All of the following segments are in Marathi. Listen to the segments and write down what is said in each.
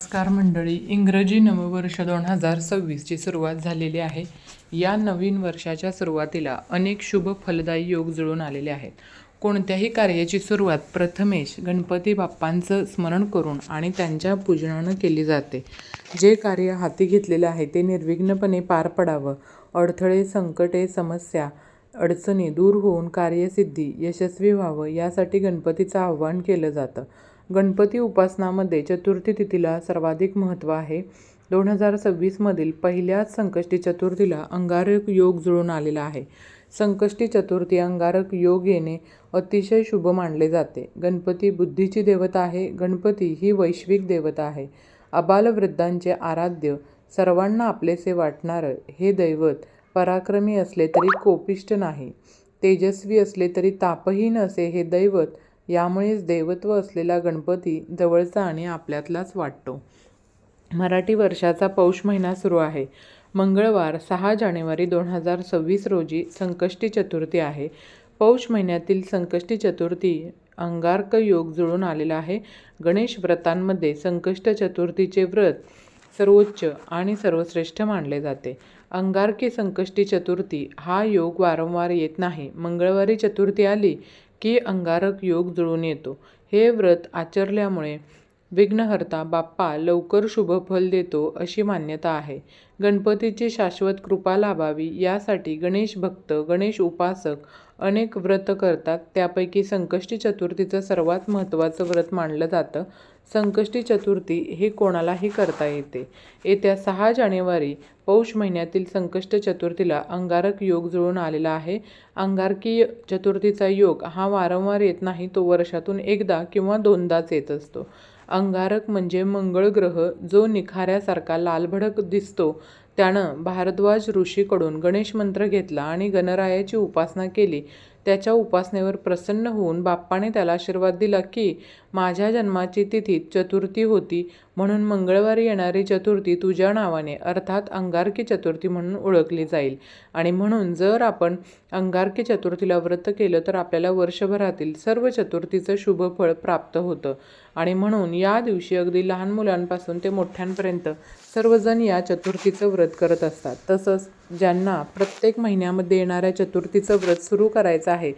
नमस्कार मंडळी, इंग्रजी नववर्ष 2026ची सुरुवात झालेली आहे. या नवीन वर्षाच्या सुरुवातीला अनेक शुभ फलदायी योग जुळून आलेले आहेत. कोणत्याही कार्याची सुरुवात प्रथमेश गणपती बाप्पांचं स्मरण करून आणि त्यांच्या पूजनानं केली जाते. जे कार्य हाती घेतलेले आहे ते निर्विघ्नपणे पार पडावं, अडथळे, संकटे, समस्या, अडचणी दूर होऊन कार्यसिद्धी यशस्वी व्हावं यासाठी गणपतीचं आवाहन केलं जातं. गणपती उपासनामध्ये चतुर्थी तिथीला सर्वाधिक महत्त्व आहे. 2026मधील पहिल्याच संकष्टी चतुर्थीला अंगारक योग जुळून आलेला आहे. संकष्टी चतुर्थी अंगारक योग येणे अतिशय शुभ मानले जाते. गणपती बुद्धीची देवता आहे. गणपती ही वैश्विक देवता आहे. आबालवृद्धांचे आराध्य, सर्वांना आपलेसे वाटणारं हे दैवत पराक्रमी असले तरी कोपिष्ट नाही, तेजस्वी असले तरी तापहीन असे हे दैवत. यामुळेच देवत्व असलेला गणपती जवळचा आणि आपल्यातलाच वाटतो. मराठी वर्षाचा पौष महिना सुरू आहे. मंगळवार 6 जानेवारी 2026 रोजी संकष्टी चतुर्थी आहे. पौष महिन्यातील संकष्टी चतुर्थी अंगारक योग जुळून आलेला आहे. गणेश व्रतांमध्ये संकष्ट चतुर्थीचे व्रत सर्वोच्च आणि सर्वश्रेष्ठ मानले जाते. अंगारकी संकष्टी चतुर्थी हा योग वारंवार येत नाही. मंगळवारी चतुर्थी आली की अंगारक योग जुळून येतो. हे व्रत आचरल्यामुळे विघ्नहर्ता बाप्पा लवकर शुभ फल देतो अशी मान्यता आहे. गणपतीची शाश्वत कृपा लाभावी यासाठी गणेश भक्त, गणेश उपासक अनेक व्रत करतात. त्यापैकी संकष्टी चतुर्थीचं सर्वात महत्त्वाचं व्रत मानलं जातं. संकष्टी चतुर्थी हे कोणालाही करता येते. येत्या 6 जानेवारी पौष महिन्यातील संकष्ट चतुर्थीला अंगारक योग जुळून आलेला आहे. अंगारकी चतुर्थीचा योग हा वारंवार येत नाही, तो वर्षातून एकदा किंवा दोनदाच येत असतो. अंगारक म्हणजे मंगळ ग्रह जो निखाऱ्यासारखा लालभडक दिसतो. त्यानं भारद्वाज ऋषीकडून गणेश मंत्र घेतला आणि गणरायाची उपासना केली. त्याच्या उपासनेवर प्रसन्न होऊन बाप्पाने त्याला आशीर्वाद दिला की माझ्या जन्माची तिथी चतुर्थी होती, म्हणून मंगळवारी येणारी चतुर्थी तुझ्या नावाने अर्थात अंगारकी चतुर्थी म्हणून ओळखली जाईल. आणि म्हणून जर आपण अंगारकी चतुर्थीला व्रत केलं तर आपल्याला वर्षभरातील सर्व चतुर्थीचं शुभ फळ प्राप्त होतं. आणि म्हणून या दिवशी अगदी लहान मुलांपासून ते मोठ्यांपर्यंत सर्वजण या चतुर्थीचं व्रत करत असतात. तसंच ज्यांना प्रत्येक महिन्यामध्ये येणाऱ्या चतुर्थीचं व्रत सुरू करायचं आहे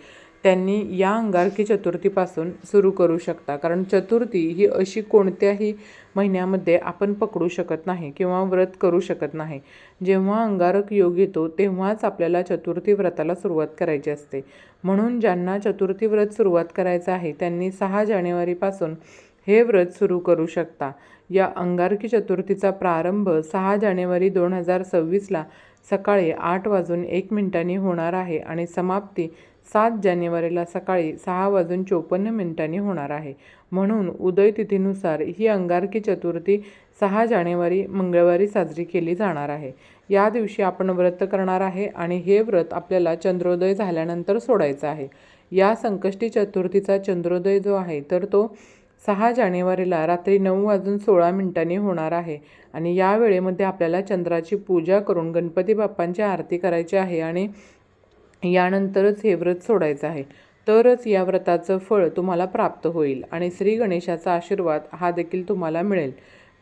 त्यांनी या अंगारकी चतुर्थीपासून सुरू करू शकता. कारण चतुर्थी ही अशी कोणत्याही महिन्यामध्ये आपण पकडू शकत नाही किंवा व्रत करू शकत नाही. जेव्हा अंगारक योग येतो तेव्हाच आपल्याला चतुर्थी व्रताला सुरुवात करायची असते. म्हणून ज्यांना चतुर्थी व्रत सुरुवात करायचं आहे त्यांनी 6 जानेवारीपासून हे व्रत सुरू करू शकता. या अंगारकी चतुर्थीचा प्रारंभ 6 जानेवारी 2026ला सकाळी 8:01 होणार आहे आणि समाप्ती 7 जानेवारीला सकाळी 6:54 होणार आहे. म्हणून उदय तिथीनुसार ही अंगारकी चतुर्थी 6 जानेवारी मंगळवारी साजरी केली जाणार आहे. या दिवशी आपण व्रत करणार आहे आणि हे व्रत आपल्याला चंद्रोदय झाल्यानंतर सोडायचं आहे. या संकष्टी चतुर्थीचा चंद्रोदय जो आहे तर तो 6 जानेवारीला रात्री 9:16 होणार आहे आणि या वेळेमध्ये आपल्याला चंद्राची पूजा करून गणपती बाप्पांची आरती करायची आहे आणि यानंतरच हे व्रत सोडायचं आहे. तरच या व्रताचं फळ तुम्हाला प्राप्त होईल आणि श्री गणेशाचा आशीर्वाद हा देखील तुम्हाला मिळेल.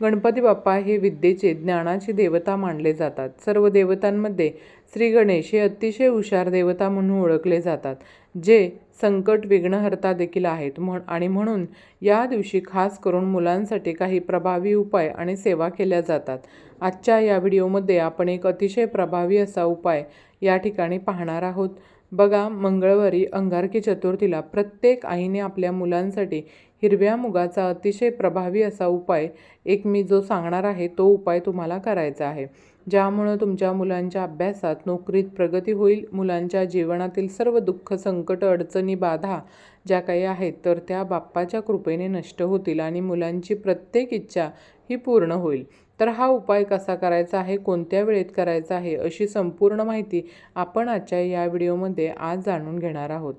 गणपती बाप्पा हे विद्येचे, ज्ञानाची देवता मानले जातात. सर्व देवतांमध्ये श्री गणेश हे अतिशय हुशार देवता म्हणून ओळखले जातात, जे संकट विघ्नहर्ता देखील आहेत. आणि म्हणून या दिवशी खास करून मुलांसाठी काही प्रभावी उपाय आणि सेवा केल्या जातात. आजच्या या व्हिडिओमध्ये आपण एक अतिशय प्रभावी असा उपाय या ठिकाणी पाहणार आहोत. बघा, मंगळवारी अंगारकी चतुर्थीला प्रत्येक आईने आपल्या मुलांसाठी हिरव्या मुगाचा अतिशय प्रभावी असा उपाय एक मी जो सांगणार आहे तो उपाय तुम्हाला करायचा आहे. ज्यामुळं तुमच्या मुलांच्या अभ्यासात, नोकरीत प्रगती होईल. मुलांच्या जीवनातील सर्व दुःख, संकट, अडचणी, बाधा ज्या काही आहेत तर त्या बाप्पाच्या कृपेने नष्ट होतील आणि मुलांची प्रत्येक इच्छा ही पूर्ण होईल. तर हा उपाय कसा करायचा आहे, कोणत्या वेळेत करायचा आहे, अशी संपूर्ण माहिती आपण आजच्या या व्हिडिओमध्ये आज जाणून घेणार आहोत.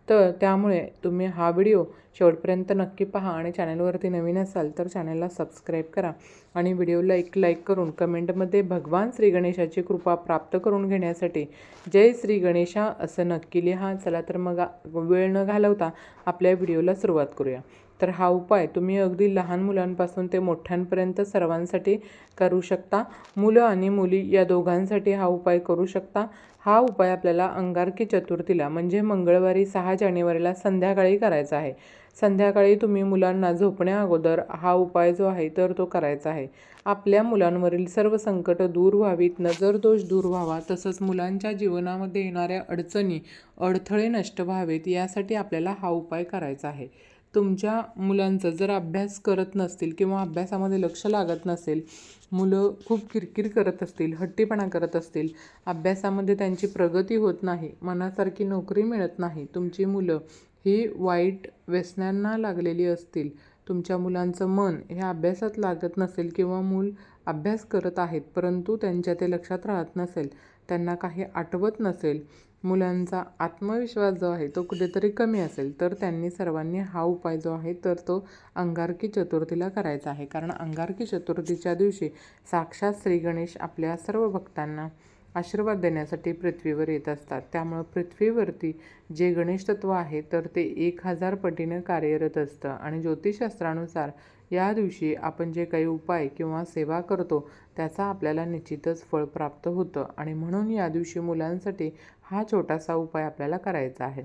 तर त्यामुळे तुम्ही हा व्हिडिओ शेवटपर्यंत नक्की पहा आणि चॅनलवरती नवीन असाल तर चॅनलला सबस्क्राईब करा आणि व्हिडिओला एक लाईक करून कमेंटमध्ये भगवान श्री गणेशाची कृपा प्राप्त करून घेण्यासाठी जय श्री गणेशा असं नक्की लिहा. चला तर मग वेळ न घालवता आपल्या व्हिडिओला सुरुवात करूया. तर हा उपाय तुम्ही अगदी लहान मुलांपासून ते मोठ्यांपर्यंत सर्वांसाठी करू शकता. मुलं आणि मुली या दोघांसाठी हा उपाय करू शकता. हा उपाय आपल्याला अंगारकी चतुर्थीला म्हणजे मंगळवारी 6 जानेवारीला संध्याकाळी करायचा आहे. संध्याकाळी तुम्ही मुलांना झोपण्याअगोदर हा उपाय जो आहे तर तो करायचा आहे. आपल्या मुलांवरील सर्व संकट दूर व्हावीत, नजरदोष दूर व्हावा, तसंच मुलांच्या जीवनामध्ये येणाऱ्या अडचणी, अडथळे नष्ट व्हावेत यासाठी आपल्याला हा उपाय करायचा आहे. तुमच्या मुलांचं जर अभ्यास करत नसतील किंवा अभ्यासामध्ये लक्ष लागत नसेल, मुलं खूप किरकिर करत असतील, हट्टीपणा करत असतील, अभ्यासामध्ये त्यांची प्रगती होत नाही, मनासारखी नोकरी मिळत नाही, तुमची मुलं ही वाईट व्यसनांना लागलेली असतील, तुमच्या मुलांचं मन हे अभ्यासात लागत नसेल किंवा मूल अभ्यास करत आहेत परंतु त्यांच्या ते लक्षात राहत नसेल, त्यांना काही आठवत नसेल, मुलांचा आत्मविश्वास जो आहे तो कुठेतरी कमी असेल, तर त्यांनी सर्वांनी हा उपाय जो आहे तर तो अंगारकी चतुर्थीला करायचा आहे. कारण अंगारकी चतुर्थीच्या दिवशी साक्षात श्री गणेश आपल्या सर्व भक्तांना आशीर्वाद देण्यासाठी पृथ्वीवर येत असतात. त्यामुळं पृथ्वीवरती जे गणेश तत्व आहे तर ते 1000 पटीनं कार्यरत असतं आणि ज्योतिषशास्त्रानुसार या दिवशी आपण जे काही उपाय किंवा सेवा करतो त्याचा आपल्याला निश्चितच फळ प्राप्त होतं आणि म्हणून या दिवशी मुलांसाठी हा छोटासा उपाय आपल्याला करायचा आहे.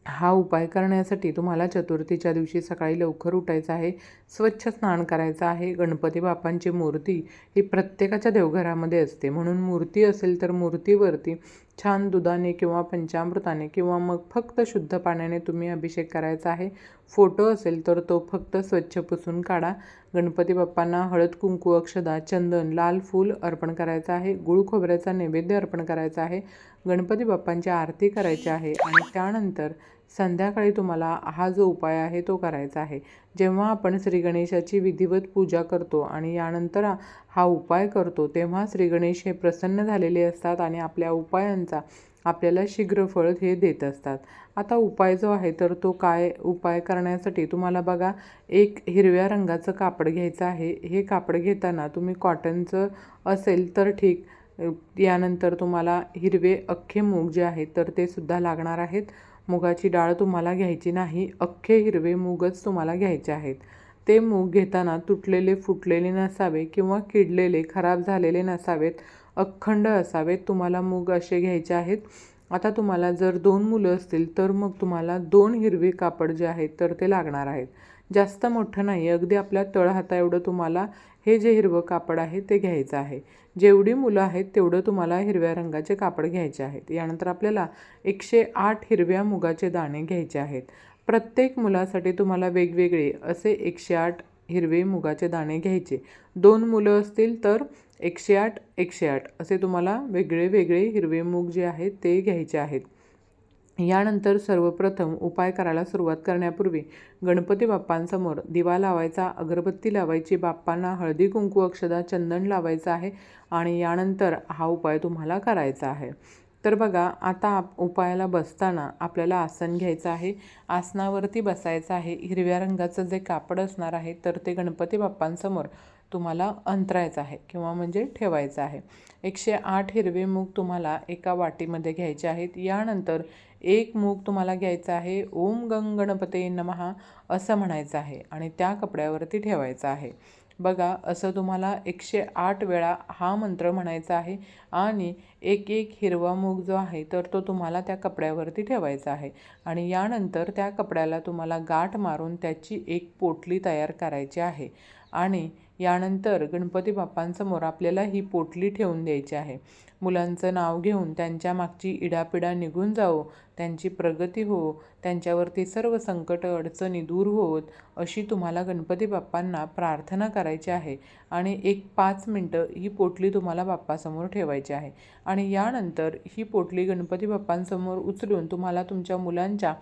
हा उपाय करण्यासाठी तुम्हाला चतुर्थीच्या दिवशी सकाळी लवकर उठायचं आहे, स्वच्छ स्नान करायचं आहे. गणपती बाप्पांची मूर्ती ही प्रत्येकाच्या देवघरामध्ये असते, म्हणून मूर्ती असेल तर मूर्तीवरती छान दुधाने किंवा पंचामृताने किंवा मग फक्त शुद्ध पाण्याने तुम्ही अभिषेक करायचा आहे. फोटो असेल तर तो फक्त स्वच्छ पुसून काढा. गणपती बाप्पांना हळद, कुंकू, अक्षदा, चंदन, लाल फूल अर्पण करायचं आहे. गुळ खोबऱ्याचा नैवेद्य अर्पण करायचा आहे. गणपती बाप्पांची आरती करायची आहे आणि त्यानंतर संध्याकाळी तुम्हाला हा जो उपाय आहे तो करायचा आहे. जेव्हा आपण श्री गणेशाची विधिवत पूजा करतो आणि यानंतर हा उपाय करतो तेव्हा श्री गणेश हे प्रसन्न झालेले असतात आणि आपल्या उपायांचा आपल्याला शीघ्र फळ हे देत असतात. आता उपाय जो आहे तर तो काय, उपाय करण्यासाठी तुम्हाला बघा एक हिरव्या रंगाचं कापड घ्यायचं आहे. हे कापड घेताना तुम्ही कॉटनचं असेल तर ठीक. यानंतर तुम्हाला हिरवे अख्खे मूग जे आहेत तर ते सुद्धा लागणार आहेत. मुगाची डाळ तुम्हाला घ्यायची नाही, अख्खे हिरवे मूगच तुम्हाला घ्यायचे आहेत. ते मूग घेताना तुटलेले, फुटलेले नसावे किंवा किडलेले, खराब झालेले नसावेत, अखंड असावेत. तुम्हाला मूग असे घ्यायचे आहेत. आता तुम्हाला जर 2 मुलं असतील तर मग तुम्हाला 2 हिरवे कापड जे आहेत तर ते लागणार आहेत. जास्त मोठं नाही, अगदी आपल्या तळहाता एवढं तुम्हाला हे जे हिरवं कापड आहे ते घ्यायचं आहे. जेवढी मुलं आहेत तेवढं तुम्हाला हिरव्या रंगाचे कापड घ्यायचे आहेत. यानंतर आपल्याला 108 हिरव्या मुगाचे दाणे घ्यायचे आहेत. प्रत्येक मुलासाठी तुम्हाला वेगवेगळे असे 108 हिरवे मुगाचे दाणे घ्यायचे. 2 मुलं असतील तर 108 108 असे तुम्हाला वेगळे वेगळे हिरवे मूग जे आहेत ते घ्यायचे आहेत. यानंतर सर्वप्रथम उपाय करायला सुरुवात करण्यापूर्वी गणपती बाप्पांसमोर दिवा लावायचा, अगरबत्ती लावायची, बाप्पांना हळदी, कुंकू, अक्षदा, चंदन लावायचं आहे आणि यानंतर हा उपाय तुम्हाला करायचा आहे. तर बघा आता उपायाला बसताना आपल्याला आसन घ्यायचं आहे. आसनावरती बसायचं आहे. हिरव्या रंगाचं जे कापड असणार आहे तर ते गणपती बाप्पांसमोर तुम्हाला अंतरायचं आहे किंवा म्हणजे ठेवायचं आहे. 108 हिरवे मूग तुम्हाला एका वाटीमध्ये घ्यायचे आहेत. यानंतर एक मूग तुम्हाला घ्यायचा आहे. ओम गंग गणपते नमः असं म्हणायचं आहे आणि त्या कपड्यावरती ठेवायचं आहे. बघा असं तुम्हाला 108 वेळा हा मंत्र म्हणायचा आहे आणि एक एक हिरवा मूग जो आहे तर तो तुम्हाला त्या कपड्यावरती ठेवायचा आहे आणि यानंतर त्या कपड्याला तुम्हाला गाठ मारून त्याची एक पोटली तयार करायची आहे आणि यानंतर गणपती बाप्पांसमोर आपल्याला ही पोटली ठेवून द्यायची आहे. मुलांचं नाव घेऊन त्यांच्या मागची इडापिडा निघून जावो, त्यांची प्रगती हो, त्यांच्यावरती सर्व संकट अडचणी दूर होत अशी तुम्हाला गणपती बाप्पांना प्रार्थना करायची आहे आणि एक 5 मिनटं ही पोटली तुम्हाला बाप्पासमोर ठेवायची आहे आणि यानंतर ही पोटली गणपती बाप्पांसमोर उचलून तुम्हाला तुमच्या मुलांच्या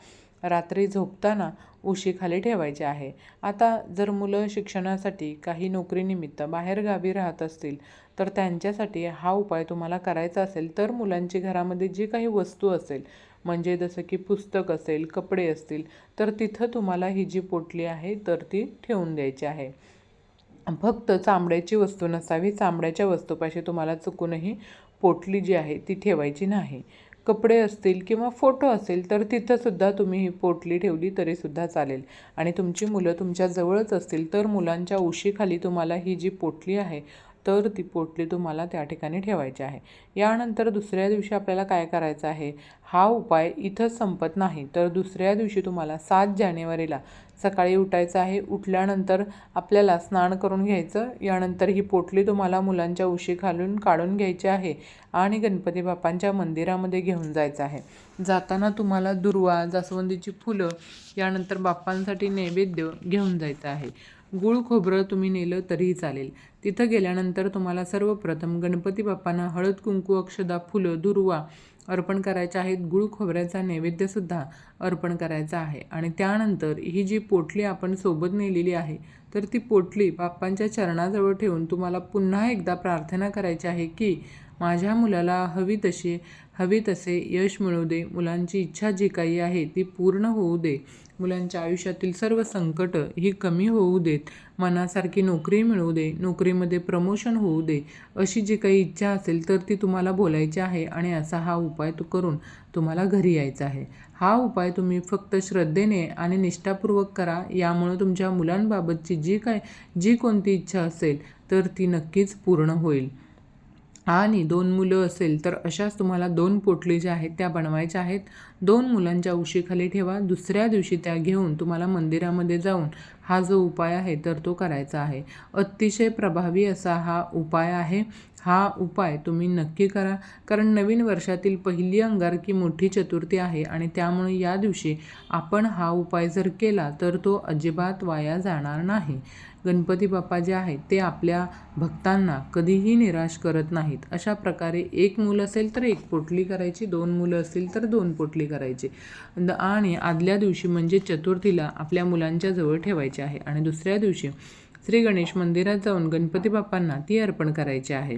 रात्री झोपताना उशीखाली ठेवायचे आहे. आता जर मुलं शिक्षणासाठी काही नोकरीनिमित्त बाहेरगावी राहत असतील तर त्यांच्यासाठी हा उपाय तुम्हाला करायचा असेल तर मुलांची घरामध्ये जी काही वस्तू असेल म्हणजे जसं की पुस्तक असेल, कपडे असतील तर तिथं तुम्हाला ही जी पोटली आहे तर ती ठेवून द्यायची आहे. फक्त चामड्याची वस्तू नसावी, चामड्याच्या वस्तूपाशी तुम्हाला चुकूनही पोटली जी आहे ती ठेवायची नाही. कपडे असतील किंवा फोटो असेल तर तिथंसुद्धा तुम्ही ही पोटली ठेवली तरीसुद्धा चालेल. आणि तुमची मुलं तुमच्या जवळच असतील तर मुलांच्या उशीखाली तुम्हाला ही जी पोटली आहे तर ती पोटली तुम्हाला त्या ठिकाणी ठेवायची आहे. यानंतर दुसऱ्या दिवशी आपल्याला काय करायचं आहे, हा उपाय इथंच संपत नाही, तर दुसऱ्या दिवशी तुम्हाला 7 जानेवारीला सकाळी उठायचं आहे. उठल्यानंतर आपल्याला स्नान करून घ्यायचं. यानंतर ही पोटली तुम्हाला मुलांच्या उशीखालून काढून घ्यायची आहे आणि गणपती बाप्पांच्या मंदिरामध्ये घेऊन जायचं आहे. जाताना तुम्हाला दुर्वा, जास्वंदीची फुलं, यानंतर बाप्पांसाठी नैवेद्य घेऊन जायचं आहे. गूळ खोबरं तुम्ही नेलं तरीही चालेल. तिथं गेल्यानंतर तुम्हाला सर्वप्रथम गणपती बाप्पांना हळद, कुंकू, अक्षदा, फुलं, दुर्वा अर्पण करायचे आहेत. गूळ खोबऱ्याचा नैवेद्यसुद्धा अर्पण करायचा आहे. आणि त्यानंतर ही जी पोटली आपण सोबत नेलेली आहे तर ती पोटली बाप्पांच्या चरणाजवळ ठेवून तुम्हाला पुन्हा एकदा प्रार्थना करायची आहे की माझ्या मुलाला हवी तसे यश मिळू दे, मुलांची इच्छा जी काही आहे ती पूर्ण होऊ दे, मुलांच्या आयुष्यातील सर्व संकट ही कमी होऊ देत, मनासारखी नोकरी मिळू दे, नोकरीमध्ये प्रमोशन होऊ दे, अशी जी काही इच्छा असेल तर ती तुम्हाला बोलायची आहे. आणि असा हा उपाय करून तुम्हाला घरी यायचं आहे. हा उपाय तुम्ही फक्त श्रद्धेने आणि निष्ठापूर्वक करा. यामुळे तुमच्या मुलांबाबतची जी कोणती इच्छा असेल तर ती नक्कीच पूर्ण होईल. आणि 2 मुलं असेल तर अशाच तुम्हाला 2 पोटली ज्या आहेत त्या बनवायच्या आहेत. 2 मुलांच्या उशीखाली ठेवा. दुसऱ्या दिवशी त्या घेऊन तुम्हाला मंदिरामध्ये जाऊन हा जो उपाय आहे तर तो करायचा आहे. अतिशय प्रभावी असा हा उपाय आहे. हा उपाय तुम्ही नक्की करा, कारण नवीन वर्षातील पहिली अंगारकी मोठी चतुर्थी आहे आणि त्यामुळे या दिवशी आपण हा उपाय जर केला तर तो अजिबात वाया जाणार नाही. गणपती बाप्पा जे आहेत ते आपल्या भक्तांना कधीही निराश करत नाहीत. अशा प्रकारे 1 मूल असेल तर 1 पोटली करायची, 2 मुलं असतील तर 2 पोटली करायची आणि आदल्या दिवशी म्हणजे चतुर्थीला आपल्या मुलांच्या जवळ ठेवायची आहे. आणि दुसऱ्या दिवशी श्री गणेश मंदिरात जाऊन गणपती बाप्पांना ती अर्पण करायची आहे.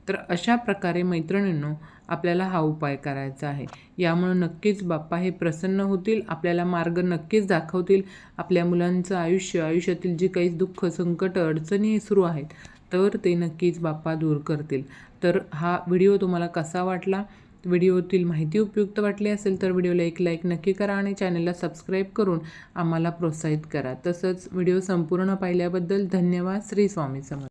तर अशा प्रकारे मैत्रिणींनो आपल्याला हा उपाय करायचा आहे. यामुळे नक्कीच बाप्पा हे प्रसन्न होतील, आपल्याला मार्ग नक्कीच दाखवतील. आपल्या मुलांचं आयुष्यातील जी काही दुःख, संकट, अडचणी सुरू आहेत तर ते नक्कीच बाप्पा दूर करतील. तर हा व्हिडिओ तुम्हाला कसा वाटला? व्हिडिओतील माहिती उपयुक्त वाटली असेल तर व्हिडिओला एक लाईक नक्की करा आणि चॅनलला सबस्क्राईब करून आम्हाला प्रोत्साहित करा. तसंच व्हिडिओ संपूर्ण पाहिल्याबद्दल धन्यवाद. श्री स्वामी समर्थ.